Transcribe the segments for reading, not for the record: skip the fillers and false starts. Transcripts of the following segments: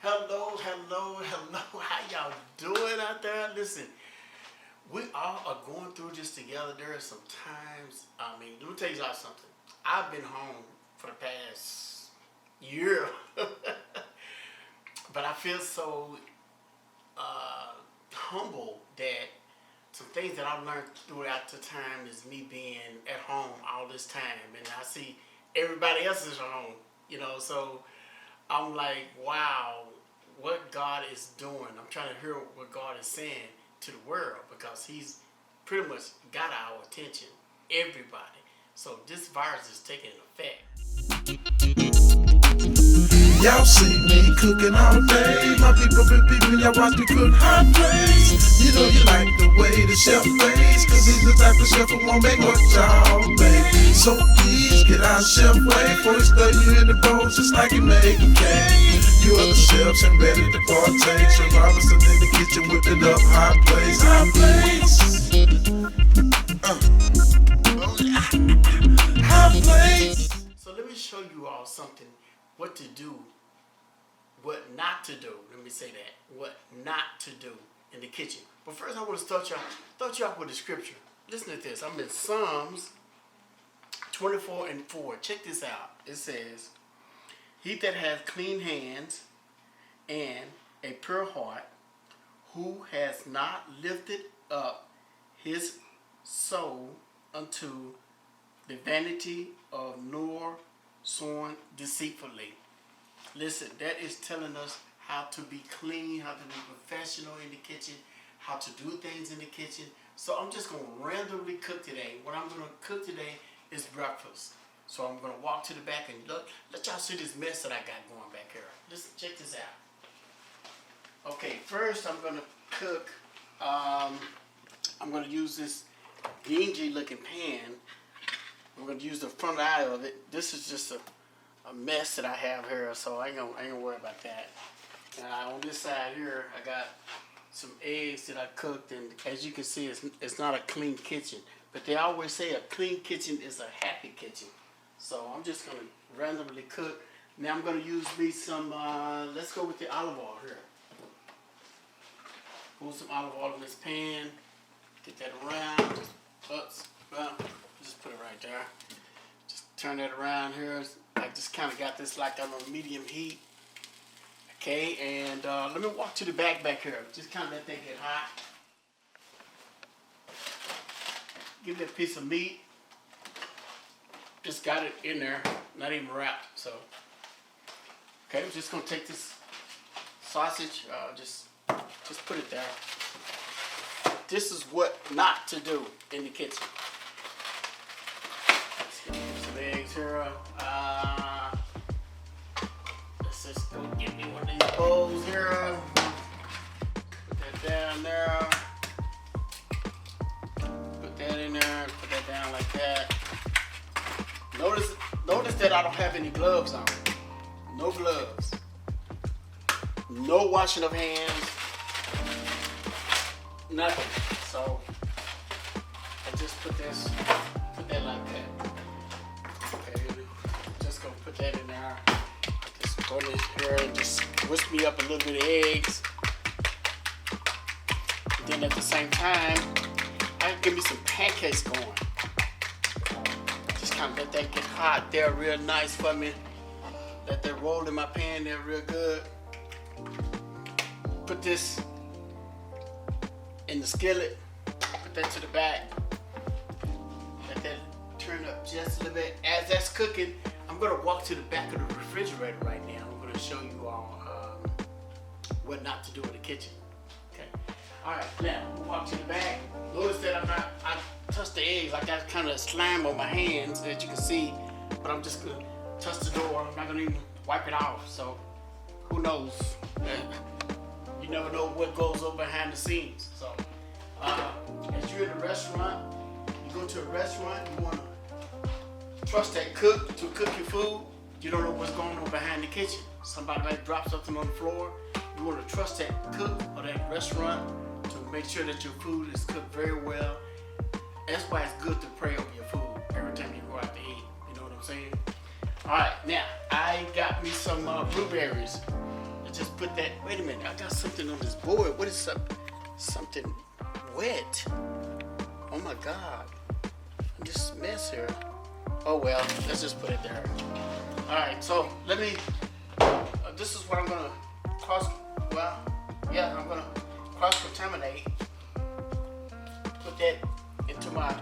Hello, hello, hello. How y'all doing out there? Listen, we all are going through this together. There are some times, let me tell you all something. I've been home for the past year, but I feel so humble that some things that I've learned throughout the time is me being at home all this time, and I see everybody else is home, so I'm like, wow, what God is doing. I'm trying to hear what God is saying to the world because He's pretty much got our attention, everybody. So this virus is taking effect. Y'all see me cooking all day. My people been peeping, y'all watch me cook hot plates. You know you like the way the chef plays, cause he's the type of chef who won't make what y'all make. So please get our chef way before he stir you in the bowl just like he make a cake. You other chefs ain't ready to partake. So Robinson in the kitchen whipping up hot plates. Hot plates. Hot plates. So let me show you all something, what to do, what not to do. Let me say that, what not to do in the kitchen. But first I want to start you off with a scripture. Listen to this. I'm in Psalms 24:4. Check this out. It says, he that hath clean hands and a pure heart, who has not lifted up his soul unto the vanity of nor sworn deceitfully. Listen, that is telling us how to be clean, how to be professional in the kitchen, how to do things in the kitchen. So I'm just going to randomly cook today. What I'm going to cook today is breakfast. So I'm going to walk to the back and let y'all see this mess that I got going back here. Listen, check this out. Okay, first I'm going to cook, I'm going to use this dingy looking pan. I'm going to use the front eye of it. This is just a mess that I have here, so I ain't gonna worry about that. On this side here, I got some eggs that I cooked, and as you can see, it's not a clean kitchen. But they always say a clean kitchen is a happy kitchen. So I'm just gonna randomly cook. Now I'm gonna use me some, let's go with the olive oil here. Put some olive oil in this pan, get that around, just put it right there. Just turn that around here. I just kind of got this like on a medium heat. Okay, and let me walk to the back here. Just kind of let that get hot. Get that piece of meat. Just got it in there, not even wrapped. So, okay, I'm just gonna take this sausage, just put it there. This is what not to do in the kitchen. Let's get some eggs here. Let's just go get me one of these bowls here. Put that down there. Put that in there. Put that down like that. Notice that I don't have any gloves on. No gloves. No washing of hands. Nothing. So I just put that like that. Okay, just gonna put that in there. Just put it here and just whisk me up a little bit of eggs. Then at the same time, I can give me some pancakes going. Just kind of let that get hot there real nice for me. Let that roll in my pan there real good. Put this in the skillet, put that to the back, let that turn up just a little bit. As that's cooking, I'm gonna walk to the back of the refrigerator right now. I'm gonna show you all what not to do in the kitchen. Okay. All right, now I'm gonna walk to the back. Notice that I touched the eggs. I got kind of slime on my hands, as you can see, but I'm just gonna touch the door. I'm not gonna even wipe it off. So who knows? You never know what goes on behind the scenes. So, as you're in a restaurant, you go to a restaurant, you want to trust that cook to cook your food. You don't know what's going on behind the kitchen. Somebody might drop something on the floor. You want to trust that cook or that restaurant to make sure that your food is cooked very well. That's why it's good to pray over your food every time you go out to eat. You know what I'm saying? All right, now I got me some blueberries. I just put that. Wait a minute, I got something on this board. What is something wet? Oh my God, this mess here. Oh well, let's just put it there. All right, so let me. This is what I'm gonna cross. Well, yeah, I'm gonna cross contaminate. Put that into my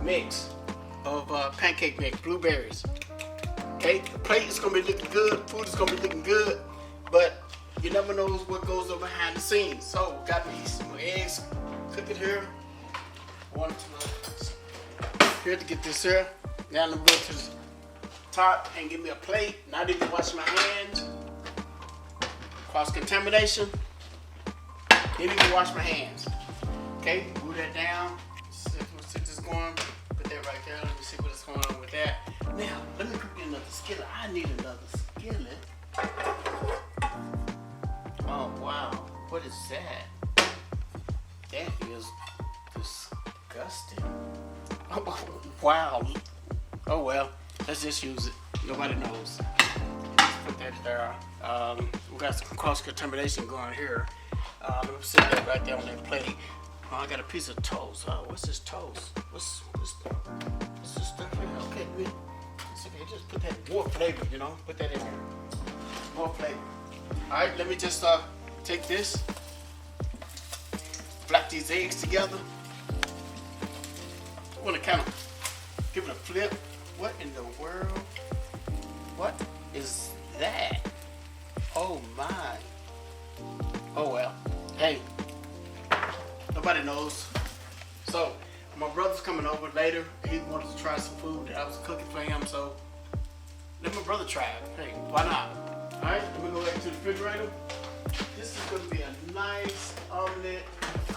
mix of pancake mix, blueberries. Okay, the plate is gonna be looking good. Food is gonna be looking good, but you never know what goes on behind the scenes. So got me some eggs cooking here. One here to get this here. Now I'm gonna go to the top and give me a plate. Now I need to wash my hands. Cross contamination. Didn't even wash my hands. Okay, move that down. See this going. Put that right there. Let me see what's going on with that. Now, let me cook another skillet. I need another skillet. Oh wow, what is that? That is disgusting. Oh wow. Oh well, let's just use it. Nobody knows. Let's put that there. We got some cross contamination going here. Let me set that right there on that plate. Oh, I got a piece of toast. Oh, what's this toast? What's this stuff here? Okay, it's okay. Just put that more flavor, you know. Put that in there. More flavor. All right, let me just take this, flap these eggs together. I want to kind of give it a flip. What in the world? What is that? Oh my. Oh well. Hey, nobody knows. So my brother's coming over later. He wanted to try some food that I was cooking for him. So let my brother try it. Hey, why not? All right, let me go back to the refrigerator. This is going to be a nice omelet.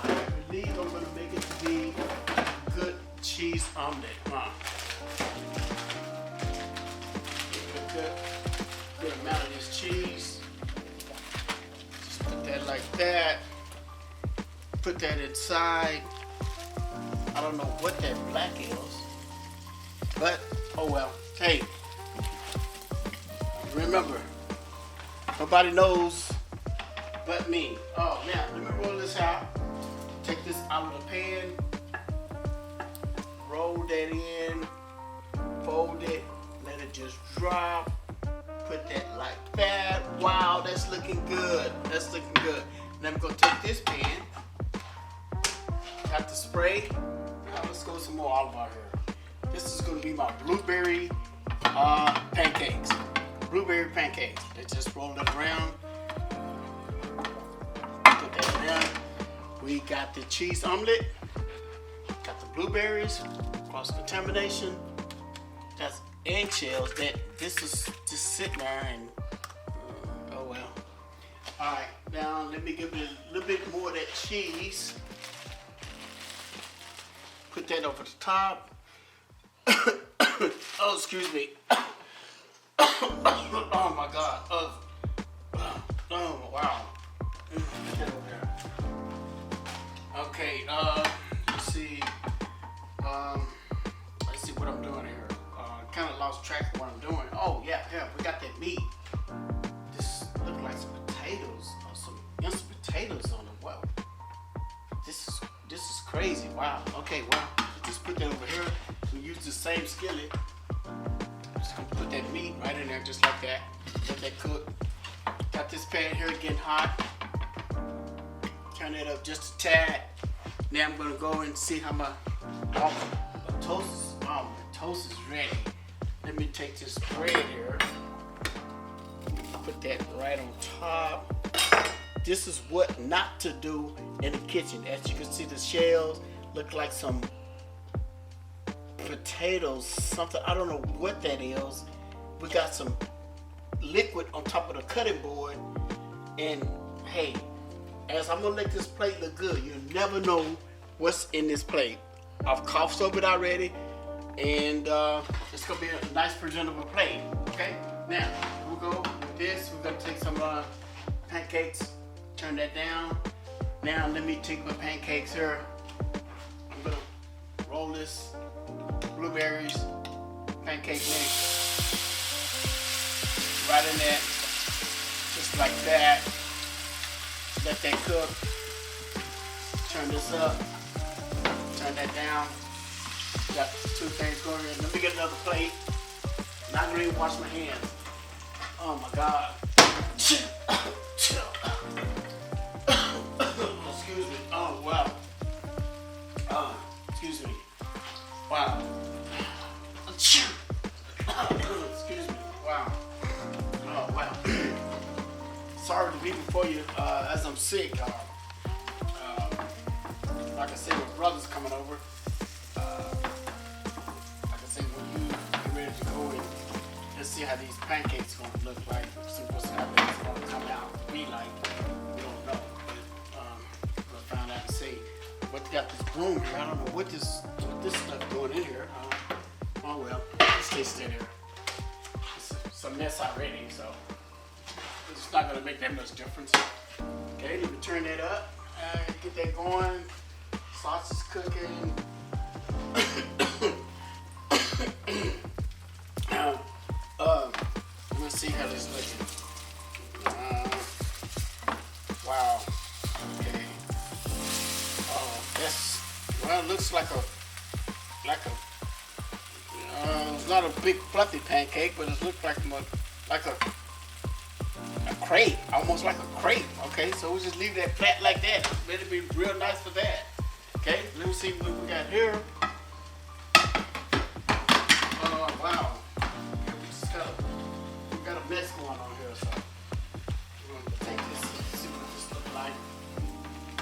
I believe I'm going to make it to be a good cheese omelet. Good amount of this cheese. Just put that like that. Put that inside. I don't know what that black is, but oh well. Hey, remember, nobody knows but me. Oh, now let me roll this out. Take this out of the pan. Roll that in. Fold it. Let it just drop. Put that like that. Wow, that's looking good. That's looking good. Now I'm gonna take this pan. Got the spray. Now let's go with some more olive oil here. This is gonna be my blueberry pancakes. Blueberry pancakes. They just roll it around. Put that in. We got the cheese omelet. Got the blueberries. Cross contamination. That's eggshells. That this is just sitting there and oh well. All right, now let me give it a little bit more of that cheese. Put that over the top. Oh, excuse me. Oh my God. Oh wow. Put that over there. Okay. Let's see. Let's see what I'm doing here. Kind of lost track of what I'm doing. Oh yeah. We got that meat. This looks like some potatoes or some instant potatoes on it. Wow. This is crazy. Wow. Okay. Wow. Just put that over here. We use the same skillet. Just gonna put that meat right in there, just like that. Let that cook. Got this pan here getting hot. Turn it up just a tad. Now I'm gonna go and see how my toast is ready. Let me take this bread here. Put that right on top. This is what not to do in the kitchen. As you can see, the shells look like some potatoes, something, I don't know what that is. We got some liquid on top of the cutting board. And hey, as I'm gonna let this plate look good, you never know what's in this plate. I've coughed over it already, and it's gonna be a nice presentable plate. Okay, now we'll go with this. We're gonna take some pancakes, turn that down. Now let me take my pancakes here. I'm gonna roll this blueberries pancake mix right in there, just like that. let that cook. Turn this up. Turn that down. Got two things going here. Let me get another plate. Not gonna even wash my hands. Oh my God. Excuse me. Oh wow. Excuse me. Wow. Excuse me. Wow. Oh wow. Sorry to be before you as I'm sick. Like I said, my brother's coming over. Like I said, when you get ready to go and let's see how these pancakes are gonna look like. See what's happening. It's gonna come out. We don't know. But we'll find out and see. But they got this broom here. I don't know what this stuff doing in here. Oh well, let's stay there. It's a mess already, so it's not gonna make that much difference. Okay, let me turn that up. Get that going. Sauce is cooking. Let's see how this looking. Wow. Okay. Well, it looks like a it's not a big fluffy pancake, but it looks like a crepe, almost like a crepe. Okay, so we'll just leave that flat like that. It'll be real nice for that. Okay, let me see what we got here. Wow. Yeah, we got a mess going on here, so we're gonna take this and see what this looks like.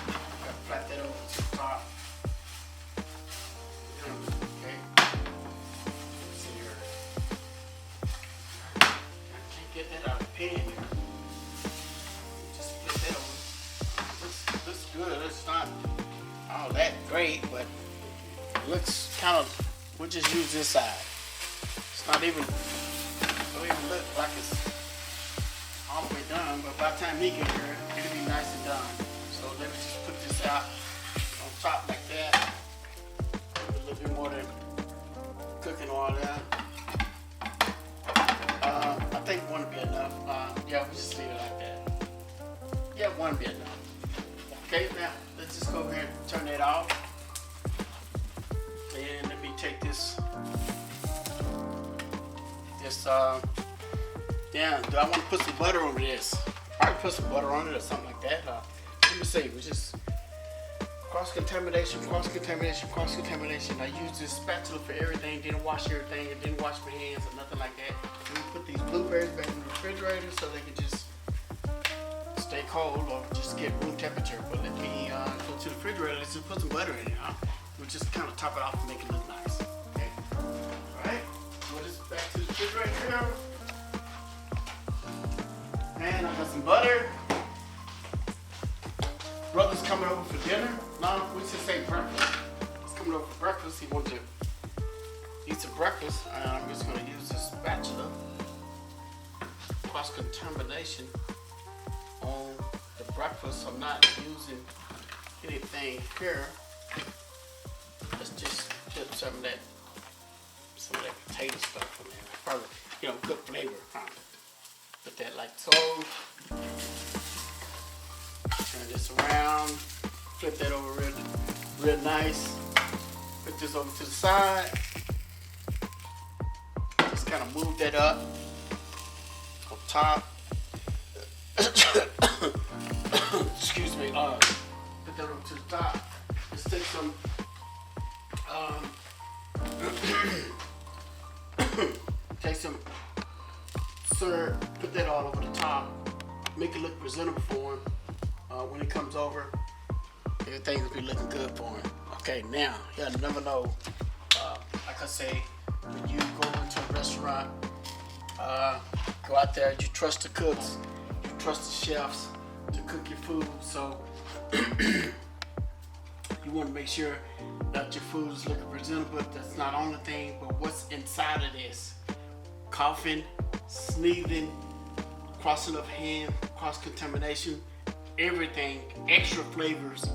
Gotta flat that over to the top. Okay. Let's see here. I can't get that out of the pan here. Just flip that over. Looks good. It's not all that great, but it looks kind of. We'll just use this side. It's not even. Don't even look like it's all the way done, but by the time he gets here, it'll be nice and done. So let me just put this out on top like that. Put a little bit more than cooking oil there. I think one will be enough. Yeah, we just leave it like that. Yeah, one will be enough. Okay, now let's just go over here and turn it off. And let me take this down. Do I want to put some butter over this? Probably put some butter on it or something like that. Let me see. We just cross-contamination. I use this spatula for everything. Didn't wash everything. And didn't wash my hands or nothing like that. Let me put these blueberries back in the refrigerator so they can just stay cold or just get room temperature. But let me go to the refrigerator. Let's just put some butter in it. We'll just kind of top it off and make it look nice. Okay. All right. Put this back to the refrigerator. And I got some butter. Brother's coming over for dinner. No, we should say breakfast. He's coming over for breakfast. He wants to eat some breakfast. I'm just going to use this spatula. Cross-contamination on the breakfast. I'm not using anything here. Let's just put some of that potato stuff in there. Probably, good flavor. Put that like so. Turn this around. Flip that over real nice. Put this over to the side. Just kind of move that up on top. Excuse me. Put that over to the top. Let's take some. Take some syrup, put that all over the top, make it look presentable for him. When he comes over, everything will be looking good for him. Okay, now, you'll never know, like I say, when you go into a restaurant, go out there, you trust the cooks, you trust the chefs to cook your food, so you want to make sure that your food is looking presentable. That's not the only thing, but what's inside of this. Coughing, sneezing, crossing of hand, cross-contamination, everything, extra flavors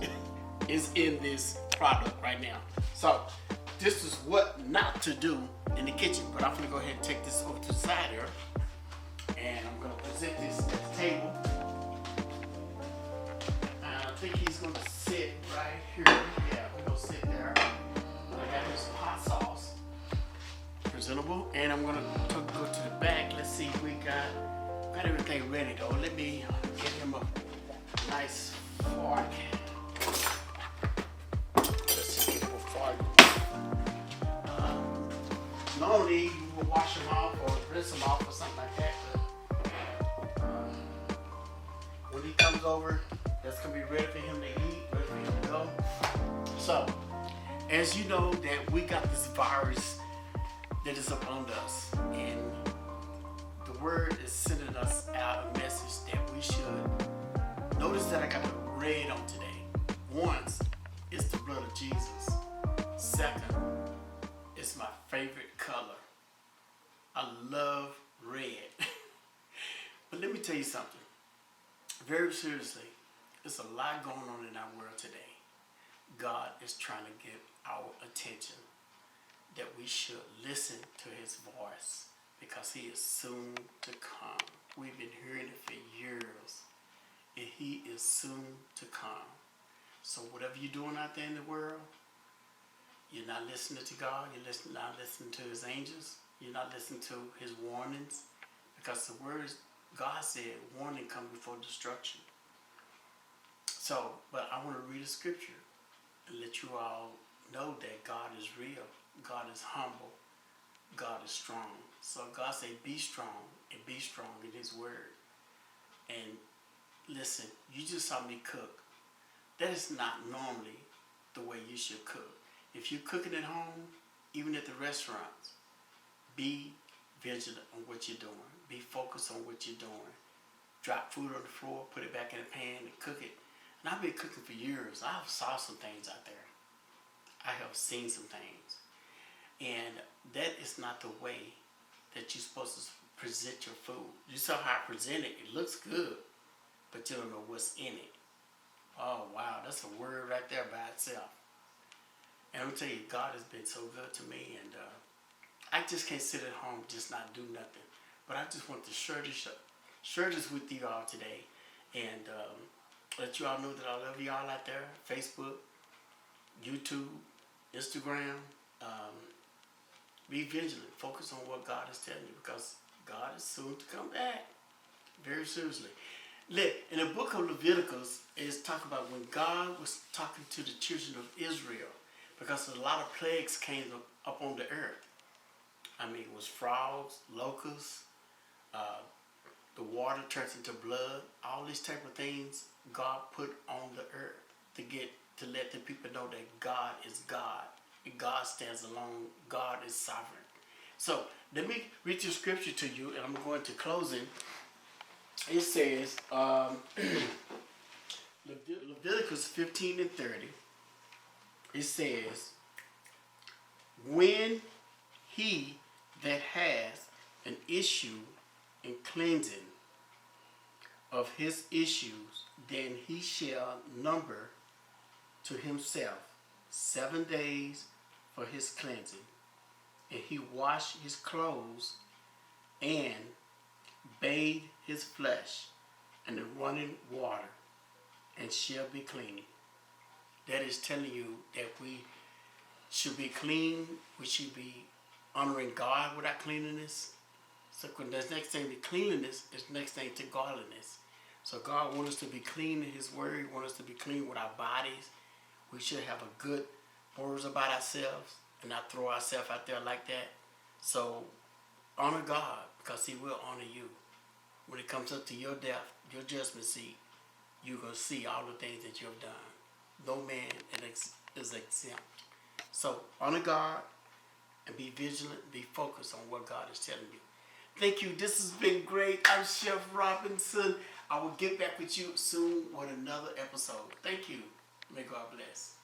is in this product right now. So this is what not to do in the kitchen, but I'm gonna go ahead and take this over to the side here, and I'm gonna present this at the table. right here. Yeah, we're gonna sit there. I got this hot sauce. Presentable. And I'm gonna go to the back. Let's see if we got everything ready though. Let me get him a nice fork. Let's get him a fork. Normally you will wash them off or rinse them off or something like that. But, when he comes over, that's gonna be ready for him to eat, ready for him to go. So, as you know that we got this virus that is upon us, and the word is sending us out a message that we should notice that I got the red on today. Once, it's the blood of Jesus. Second, it's my favorite color. I love red. But let me tell you something. Very seriously, there's a lot going on in our world today. God is trying to get our attention, that we should listen to his voice because he is soon to come. We've been hearing it for years, and he is soon to come. So whatever you're doing out there in the world, you're not listening to God, you're not listening to his angels, you're not listening to his warnings, because the words, God said, warning comes before destruction. So, but I want to read a scripture and let you all know that God is real, God is humble, God is strong. So God said, be strong and be strong in his word. And listen, you just saw me cook. That is not normally the way you should cook. If you're cooking at home, even at the restaurants, be vigilant on what you're doing. Be focused on what you're doing. Drop food on the floor, put it back in the pan and cook it. And I've been cooking for years. I've saw some things out there. I have seen some things. And that is not the way that you're supposed to present your food. You saw how I present it. It looks good, but you don't know what's in it. Oh, wow. That's a word right there by itself. And I'm telling you, God has been so good to me. And I just can't sit at home just not do nothing. But I just want to share this with you all today. And let you all know that I love you all out there. Facebook, YouTube, Instagram. Be vigilant. Focus on what God is telling you, because God is soon to come back. Very seriously. Look, in the book of Leviticus, it's talking about when God was talking to the children of Israel, because a lot of plagues came up on the earth. I mean, it was frogs, locusts, the water turns into blood. All these type of things God put on the earth to let the people know that God is God. God stands alone. God is sovereign. So let me read the scripture to you, and I'm going to closing. It says, Leviticus 15 and 30. It says, when he that has an issue in cleansing of his issues, then he shall number to himself 7 days for his cleansing, and he wash his clothes and bathe his flesh in the running water, and shall be clean. That is telling you that we should be clean. We should be honoring God with our cleanliness. So the next thing to cleanliness is next thing to godliness. So God wants us to be clean in his word. He wants us to be clean with our bodies. We should have a good words about ourselves and not throw ourselves out there like that. So honor God, because he will honor you. When it comes up to your death, your judgment seat, you're going to see all the things that you have done. No man is exempt. So honor God and be vigilant, be focused on what God is telling you. Thank you. This has been great. I'm Chef Robinson. I will get back with you soon with another episode. Thank you. May God bless.